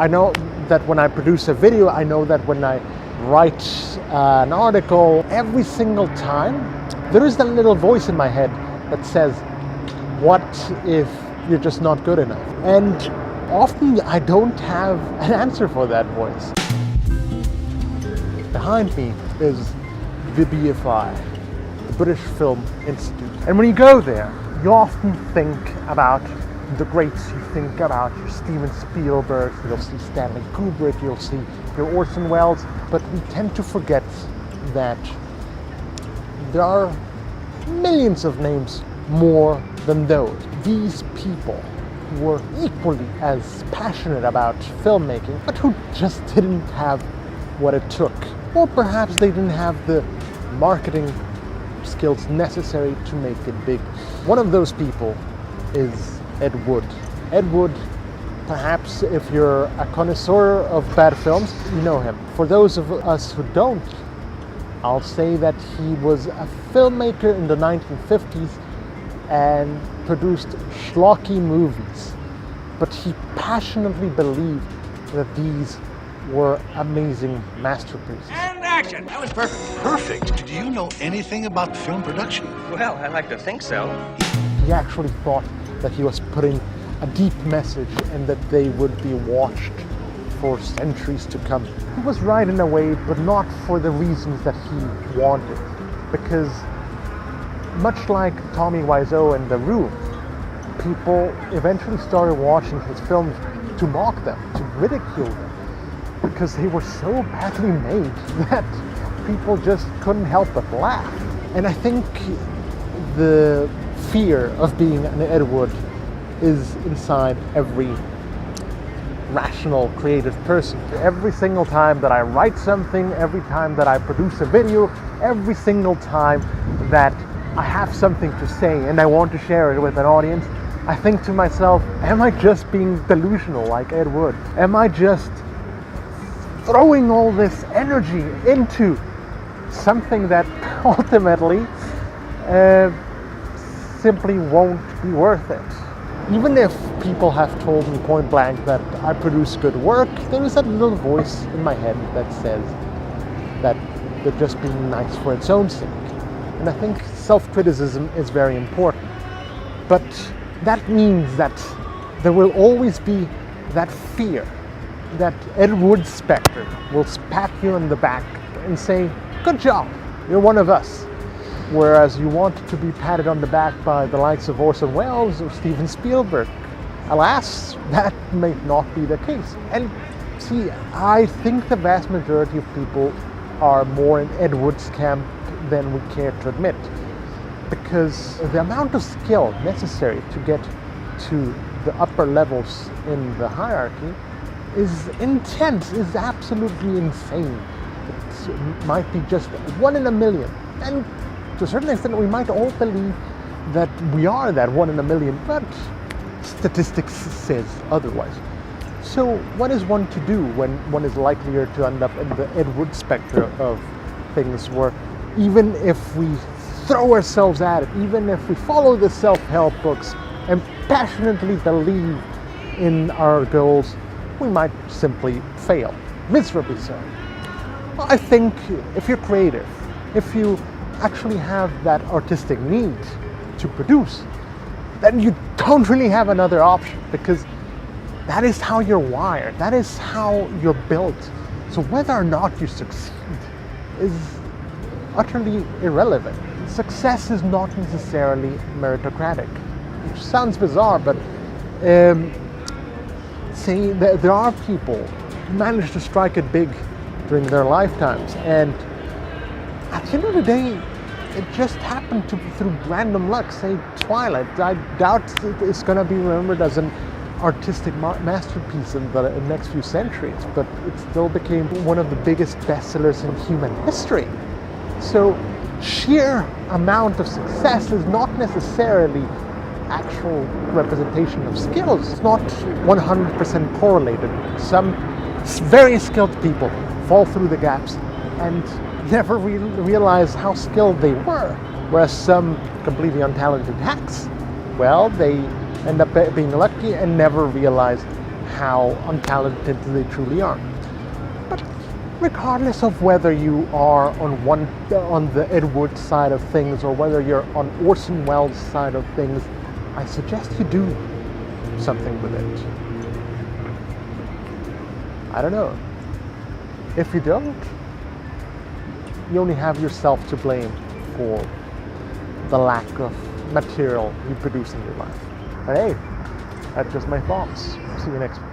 I know that when I produce a video, I know that when I write an article, every single time, there is that little voice in my head that says, what if you're just not good enough? And often I don't have an answer for that voice. Behind me is the BFI, the British Film Institute. And when you go there, you often think about the greats. You think about your Steven Spielberg, you'll see Stanley Kubrick, you'll see your Orson Welles, but we tend to forget that there are millions of names more than those. These people were equally as passionate about filmmaking, but who just didn't have what it took. Or perhaps they didn't have the marketing skills necessary to make it big. One of those people is Ed Wood. Ed Wood, perhaps if you're a connoisseur of bad films, you know him. For those of us who don't, I'll say that he was a filmmaker in the 1950s and produced schlocky movies. But he passionately believed that these were amazing masterpieces. And action! That was perfect. Perfect? Do you know anything about film production? Well, I like to think so. He actually thought that he was putting a deep message and that they would be watched for centuries to come. He was right in a way, but not for the reasons that he wanted. Because much like Tommy Wiseau in The Room, people eventually started watching his films to mock them, to ridicule them, because they were so badly made that people just couldn't help but laugh. And I think the fear of being an Ed Wood is inside every rational, creative person. Every single time that I write something, every time that I produce a video, every single time that I have something to say and I want to share it with an audience, I think to myself, am I just being delusional like Ed Wood? Am I just throwing all this energy into something that ultimately simply won't be worth it? Even if people have told me point blank that I produce good work, there is that little voice in my head that says that they're just being nice for its own sake. And I think self-criticism is very important. But that means that there will always be that fear that Ed Wood specter will pat you on the back and say, good job, you're one of us. Whereas you want to be patted on the back by the likes of Orson Welles or Steven Spielberg. Alas, that may not be the case. And see, I think the vast majority of people are more in Ed Wood's camp than we care to admit. Because the amount of skill necessary to get to the upper levels in the hierarchy is intense, is absolutely insane. It might be just 1 in a million. And to a certain extent, we might all believe that we are that 1 in a million, but statistics says otherwise. So what is one to do when one is likelier to end up in the Ed Wood spectrum of things, where even if we throw ourselves at it, even if we follow the self-help books and passionately believe in our goals, we might simply fail, miserably so. Well, I think if you're creative, if you actually have that artistic need to produce, then you don't really have another option, because that is how you're wired, that is how you're built. So whether or not you succeed is utterly irrelevant. Success is not necessarily meritocratic, which sounds bizarre, but say that there are people who manage to strike it big during their lifetimes, and at the end of the day, it just happened to be through random luck. Say Twilight, I doubt it's going to be remembered as an artistic masterpiece in the next few centuries, but it still became one of the biggest bestsellers in human history. So sheer amount of success is not necessarily actual representation of skills. It's not 100% correlated. Some very skilled people fall through the gaps and never realize how skilled they were, whereas some completely untalented hacks, well, they end up being lucky and never realize how untalented they truly are. But regardless of whether you are on the Ed Wood side of things or whether you're on Orson Welles' side of things, I suggest you do something with it. I don't know. If you don't, you only have yourself to blame for the lack of material you produce in your life. But hey, that's just my thoughts. See you next week.